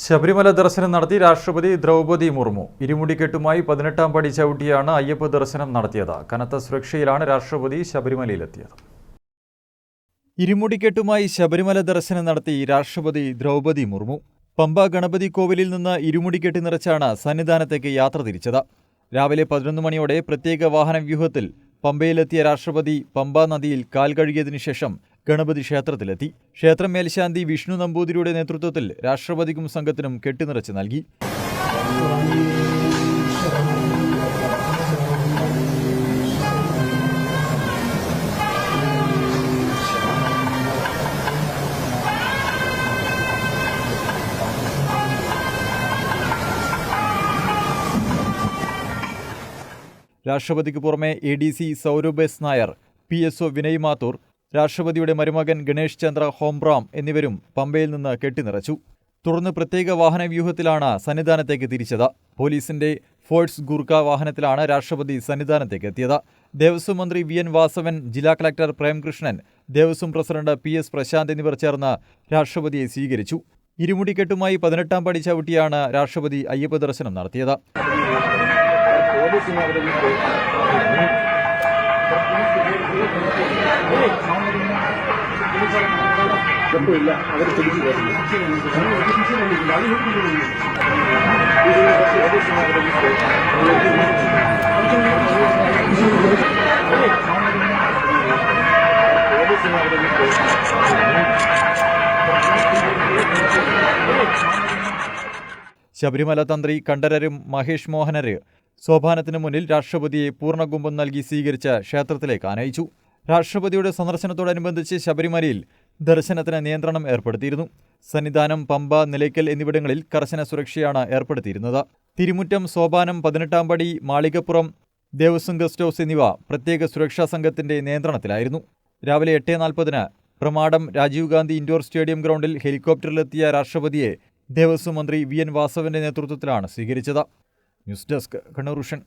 ശബരിമല ദർശനം നടത്തി രാഷ്ട്രപതി ദ്രൗപദി മുർമു. ഇരുമുടിക്കെട്ടുമായി 18-ാം പടി ചവിട്ടിയാണ് അയ്യപ്പ ദർശനം നടത്തിയത്. കനത്ത സുരക്ഷയിലാണ് രാഷ്ട്രപതി ശബരിമലയിലെത്തിയത്. ഇരുമുടിക്കെട്ടുമായി ശബരിമല ദർശനം നടത്തി രാഷ്ട്രപതി ദ്രൗപദി മുർമു. പമ്പ ഗണപതി കോവിലിൽ നിന്ന് ഇരുമുടിക്കെട്ട് നിറച്ചാണ് സന്നിധാനത്തേക്ക് യാത്ര തിരിച്ചത്. രാവിലെ 11 മണിയോടെ പ്രത്യേക വാഹനവ്യൂഹത്തിൽ പമ്പയിലെത്തിയ രാഷ്ട്രപതി പമ്പാ നദിയിൽ കാൽ കഴുകിയതിനു ശേഷം ഗണപതി ക്ഷേത്രത്തിലെത്തി. ക്ഷേത്രം മേൽശാന്തി വിഷ്ണു നമ്പൂതിരിയുടെ നേതൃത്വത്തിൽ രാഷ്ട്രപതിക്കും സംഘത്തിനും കെട്ടിനിറച്ച് നൽകി. രാഷ്ട്രപതിക്ക് പുറമെ ADC Saurabh S Nair, PSO Vinay Mathur, രാഷ്ട്രപതിയുടെ മരുമകൻ ഗണേഷ് ചന്ദ്ര ഹോംബ്രാം എന്നിവരും പമ്പയിൽ നിന്ന് കെട്ടിനിറച്ചു. തുടർന്ന് പ്രത്യേക വാഹനവ്യൂഹത്തിലാണ് സന്നിധാനത്തേക്ക് തിരിച്ചത്. പോലീസിന്റെ ഫോഴ്സ് ഗൂർഖ വാഹനത്തിലാണ് രാഷ്ട്രപതി സന്നിധാനത്തേക്ക് എത്തിയത്. ദേവസ്വം മന്ത്രി VN വാസവൻ, ജില്ലാ collector Premkrishnan, Devaswom president PS Prashanth എന്നിവർ ചേർന്ന് രാഷ്ട്രപതിയെ സ്വീകരിച്ചു. ഇരുമുടിക്കെട്ടുമായി 18-ാം പടി ചവിട്ടിയാണ് രാഷ്ട്രപതി അയ്യപ്പ ദർശനം നടത്തിയത്. ശബരിമല തന്ത്രി കണ്ഠരരും മഹേഷ് മോഹനര് സോപാനത്തിന് മുന്നിൽ രാഷ്ട്രപതിയെ പൂർണ്ണകുംഭം നൽകി സ്വീകരിച്ച് ക്ഷേത്രത്തിലേക്ക് ആനയിച്ചു. രാഷ്ട്രപതിയുടെ സന്ദർശനത്തോടനുബന്ധിച്ച് ശബരിമലയിൽ ദർശനത്തിന് നിയന്ത്രണം ഏർപ്പെടുത്തിയിരുന്നു. സന്നിധാനം, പമ്പ, നിലയ്ക്കൽ എന്നിവിടങ്ങളിൽ കർശന സുരക്ഷയാണ് ഏർപ്പെടുത്തിയിരുന്നത്. തിരുമുറ്റം, സോപാനം, 18-ാം പടി, മാളികപ്പുറം, ദേവസ്വം ഗസ്റ്റ് ഹൌസ് എന്നിവ പ്രത്യേക സുരക്ഷാ സംഘത്തിന്റെ നിയന്ത്രണത്തിലായിരുന്നു. രാവിലെ 8:40 പ്രമാടം രാജീവ് ഗാന്ധി ഇൻഡോർ സ്റ്റേഡിയം ഗ്രൗണ്ടിൽ ഹെലികോപ്റ്ററിലെത്തിയ രാഷ്ട്രപതിയെ ദേവസ്വം മന്ത്രി VN വാസവന്റെ നേതൃത്വത്തിലാണ് സ്വീകരിച്ചത്. News desk, Kannur vision.